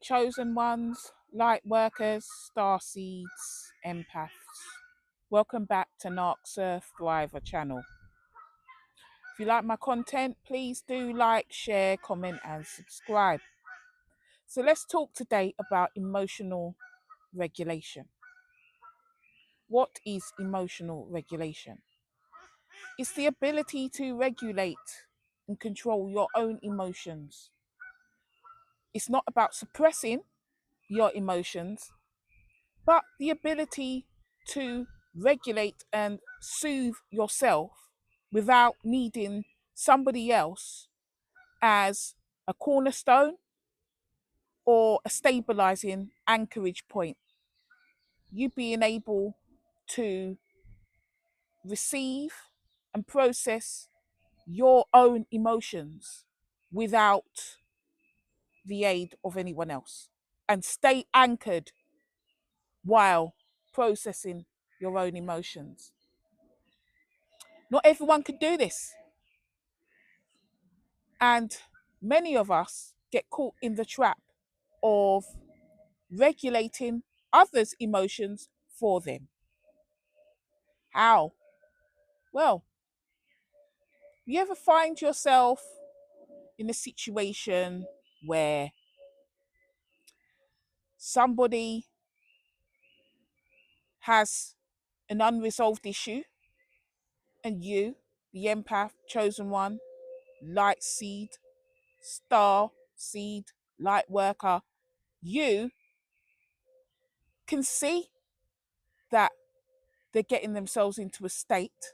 chosen ones, light workers, star seeds, empaths. Welcome back to Narc Surf Thriver channel. If you like my content, please do like, share, comment, and subscribe. So let's talk today about emotional regulation. What is emotional regulation? It's the ability to regulate and control your own emotions. It's not about suppressing your emotions, but the ability to regulate and soothe yourself without needing somebody else as a cornerstone or a stabilizing anchorage point. You being able to receive and process your own emotions without the aid of anyone else and stay anchored while processing your own emotions. Not everyone can do this. And many of us get caught in the trap of regulating others' emotions for them. How? Well, you ever find yourself in a situation where somebody has an unresolved issue and you, the empath, chosen one, light seed, star seed, light worker, you can see that they're getting themselves into a state,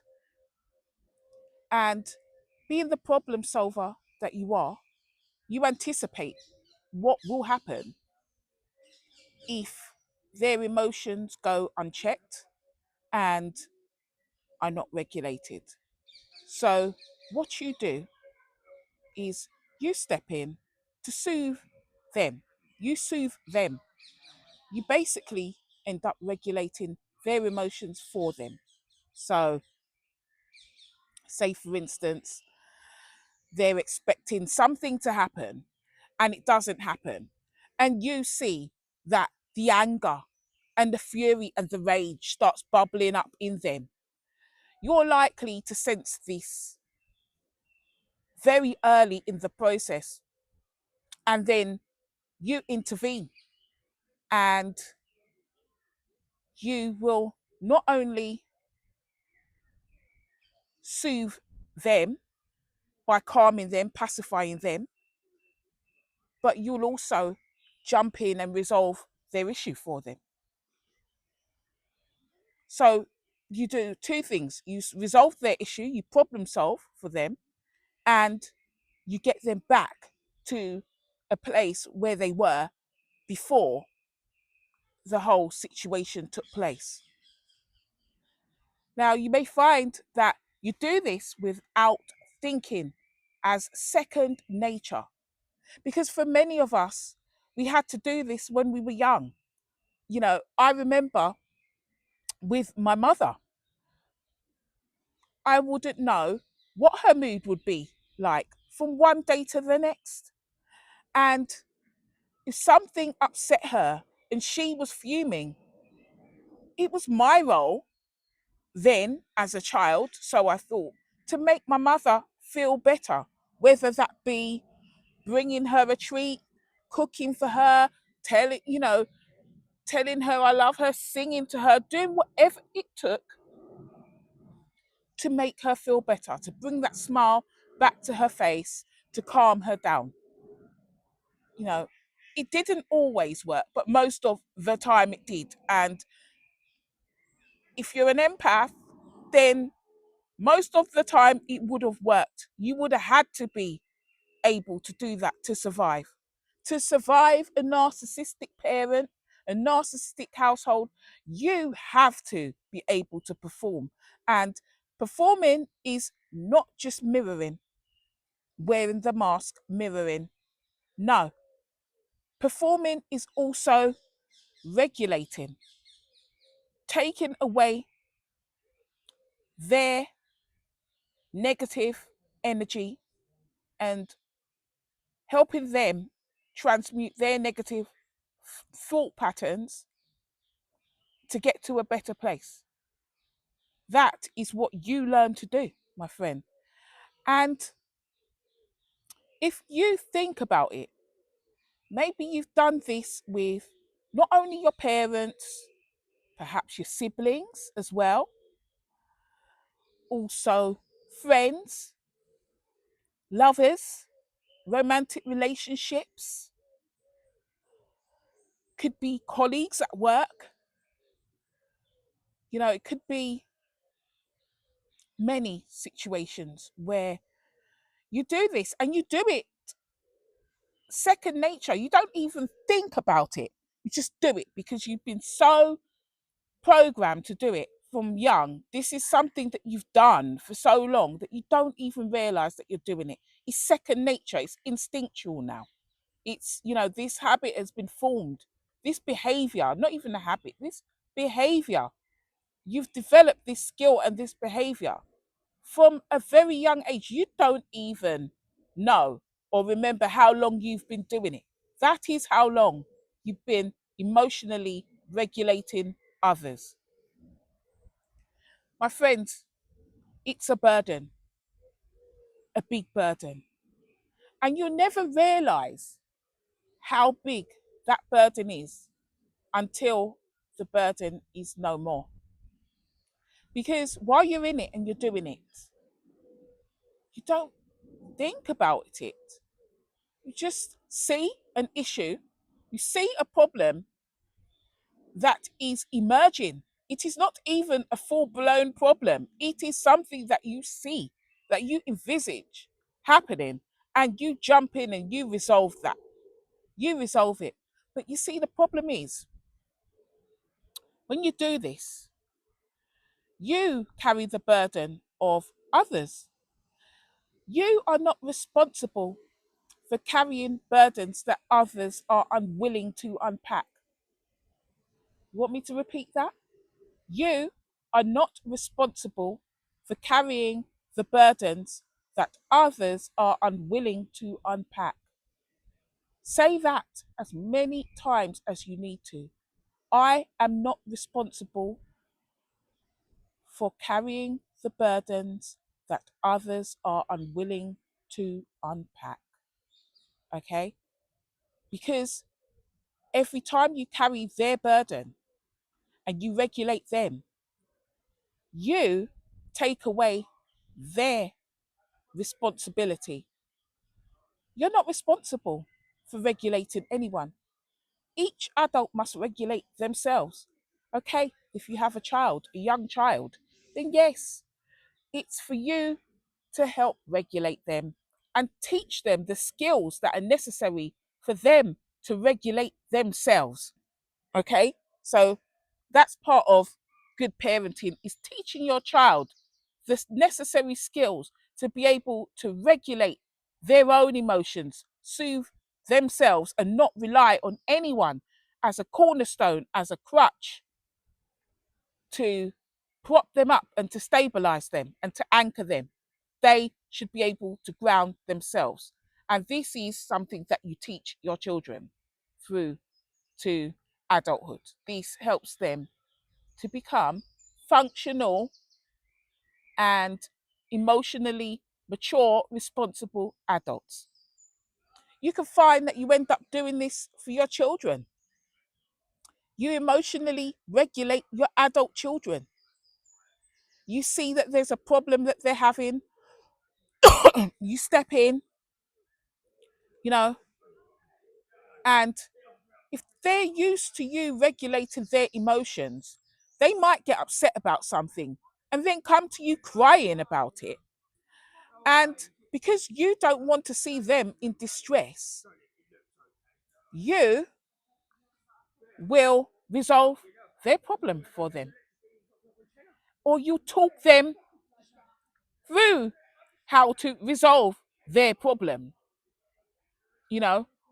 and being the problem solver that you are, you anticipate what will happen if their emotions go unchecked and are not regulated. So what you do is you step in to soothe them. You soothe them. You basically end up regulating their emotions for them. So, say for instance, they're expecting something to happen and it doesn't happen. And you see that the anger and the fury and the rage starts bubbling up in them. You're likely to sense this very early in the process. And then you intervene and you will not only soothe them by calming them, pacifying them, but you'll also jump in and resolve their issue for them. So you do two things. You resolve their issue, you problem solve for them, and you get them back to a place where they were before the whole situation took place. Now, you may find that you do this without thinking, as second nature, because for many of us, we had to do this when we were young. I remember with my mother, I wouldn't know what her mood would be like from one day to the next. And if something upset her and she was fuming, it was my role then as a child, so I thought, to make my mother feel better, whether that be bringing her a treat, cooking for her, telling her I love her, singing to her, doing whatever it took to make her feel better, to bring that smile back to her face, to calm her down. You know, it didn't always work, but most of the time it did. And if you're an empath, then most of the time it would have worked. You would have had to be able to do that to survive. To survive a narcissistic parent, a narcissistic household, you have to be able to perform. And performing is not just mirroring, wearing the mask, mirroring. No, performing is also regulating, taking away their negative energy and helping them transmute their negative thought patterns to get to a better place. That is what you learn to do, my friend. And if you think about it, maybe you've done this with not only your parents, perhaps your siblings as well, also friends, lovers, romantic relationships, could be colleagues at work. It could be many situations where you do this and you do it second nature. You don't even think about it. You just do it because you've been so programmed to do it from young. This is something that you've done for so long that you don't even realize that you're doing it. It's second nature. It's instinctual now. It's, this habit has been formed. This behavior, not even a habit, this behavior, you've developed this skill and this behavior from a very young age. You don't even know or remember how long you've been doing it. That is how long you've been emotionally regulating others. My friends, it's a burden, a big burden. And you never realize how big that burden is until the burden is no more. Because while you're in it and you're doing it, you don't think about it. You just see an issue, you see a problem that is emerging. It is not even a full blown problem, it is something that you see, that you envisage happening, and you jump in and you resolve that. You resolve it. But you see, the problem is when you do this, you carry the burden of others. You are not responsible for carrying burdens that others are unwilling to unpack. You want me to repeat that? You are not responsible for carrying the burdens that others are unwilling to unpack. Say that as many times as you need to. I am not responsible for carrying the burdens that others are unwilling to unpack. Okay? Because every time you carry their burden and you regulate them, you take away their responsibility. You're not responsible for regulating anyone. Each adult must regulate themselves. Okay? If you have a child, a young child, then yes, it's for you to help regulate them and teach them the skills that are necessary for them to regulate themselves. Okay? So that's part of good parenting, is teaching your child the necessary skills to be able to regulate their own emotions, soothe themselves, and not rely on anyone as a cornerstone, as a crutch to prop them up and to stabilize them and to anchor them. They should be able to ground themselves. And this is something that you teach your children through to adulthood. This helps them to become functional and emotionally mature, responsible adults. You can find that you end up doing this for your children. You emotionally regulate your adult children. You see that there's a problem that they're having, you step in, you know, and if they're used to you regulating their emotions, they might get upset about something and then come to you crying about it. And because you don't want to see them in distress, you will resolve their problem for them. Or you talk them through how to resolve their problem,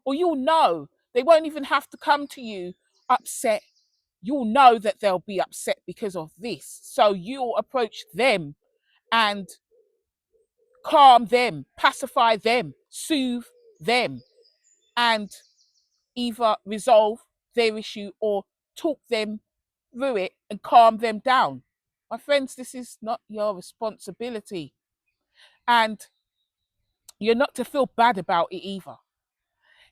or you'll know they won't even have to come to you upset. You'll know that they'll be upset because of this. So you'll approach them and calm them, pacify them, soothe them, and either resolve their issue or talk them through it and calm them down. My friends, this is not your responsibility. And you're not to feel bad about it either.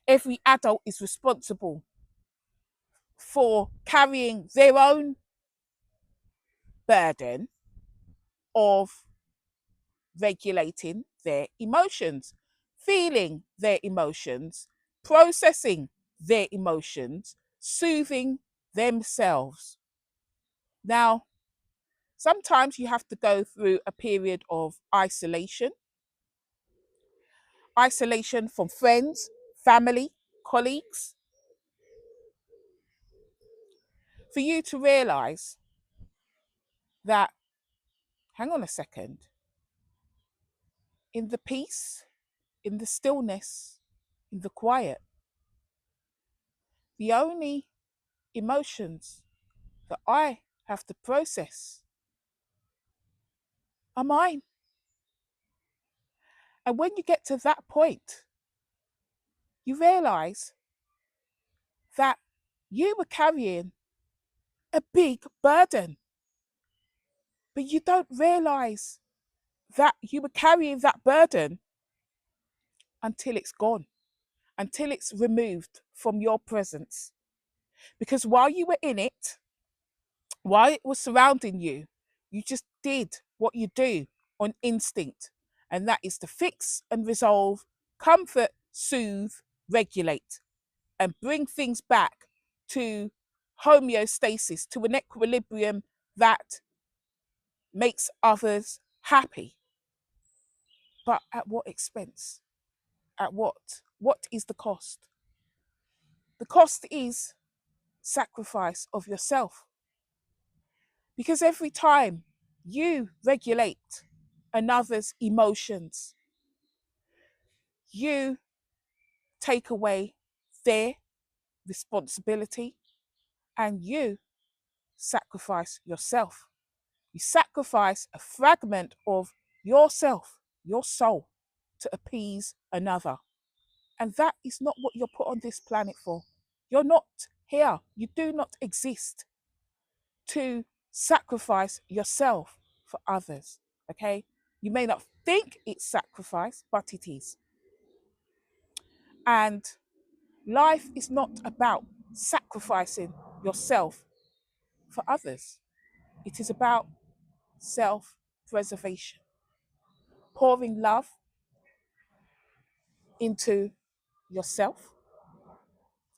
Every adult is responsible for carrying their own burden of regulating their emotions, feeling their emotions, processing their emotions, soothing themselves. Now, sometimes you have to go through a period of isolation from friends, family, colleagues, for you to realize that, hang on a second, in the peace, in the stillness, in the quiet, the only emotions that I have to process are mine. And when you get to that point, you realize that you were carrying a big burden, but you don't realize that you were carrying that burden until it's gone, until it's removed from your presence. Because while you were in it, while it was surrounding you, you just did what you do on instinct, and that is to fix and resolve, comfort, soothe, regulate, and bring things back to homeostasis, to an equilibrium that makes others happy. But at what expense? At what? What is the cost? The cost is sacrifice of yourself. Because every time you regulate another's emotions, you take away their responsibility and you sacrifice yourself. You sacrifice a fragment of yourself, your soul, to appease another. And that is not what you're put on this planet for. You're not here. You do not exist to sacrifice yourself for others. Okay? You may not think it's sacrifice, but it is. And life is not about sacrificing yourself for others, it is about self preservation, pouring love into yourself.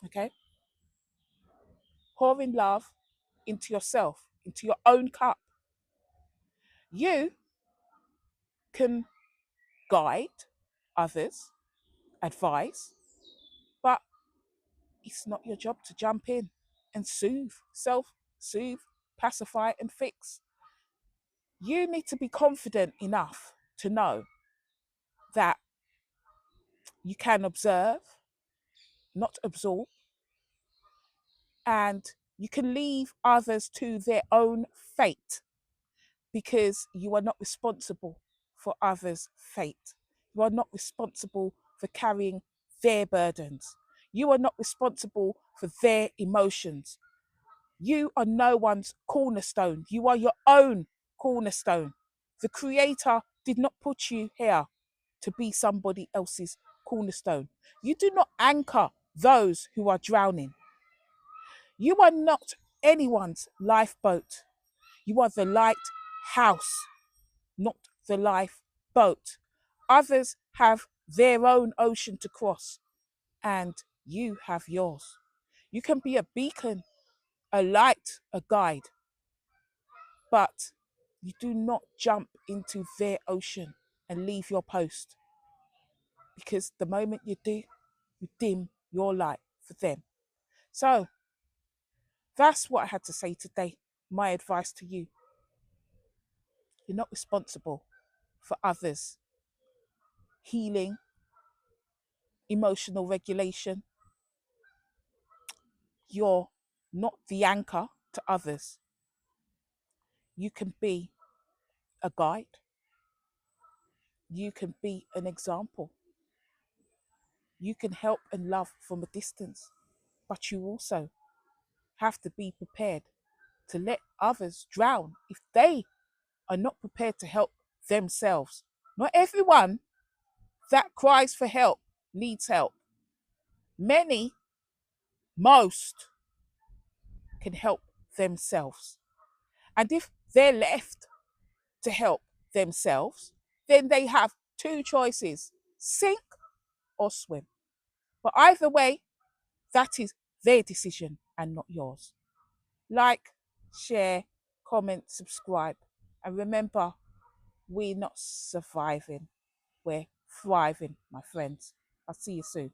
Okay? Pouring love into yourself, into your own cup. You can guide others, advise, but it's not your job to jump in and soothe, pacify, and fix. You need to be confident enough to know that you can observe, not absorb, and you can leave others to their own fate because you are not responsible for others' fate. You are not responsible for carrying their burdens. You are not responsible for their emotions. You are no one's cornerstone. You are your own cornerstone. The Creator did not put you here to be somebody else's cornerstone. You do not anchor those who are drowning. You are not anyone's lifeboat. You are the lighthouse, not the lifeboat. Others have their own ocean to cross, and you have yours. You can be a beacon, a light, a guide, but you do not jump into their ocean and leave your post, because the moment you do, you dim your light for them. So that's what I had to say today. My advice to you: you're not responsible for others' healing, emotional regulation. You're not the anchor to others. You can be a guide, you can be an example, you can help and love from a distance, but you also have to be prepared to let others drown if they are not prepared to help themselves. Not everyone that cries for help needs help. Many, most, can help themselves. And if they're left to help themselves, then they have two choices: sink or swim. But either way, that is their decision and not yours. Like, share, comment, subscribe. And remember, we're not surviving, we're thriving, my friends. I'll see you soon.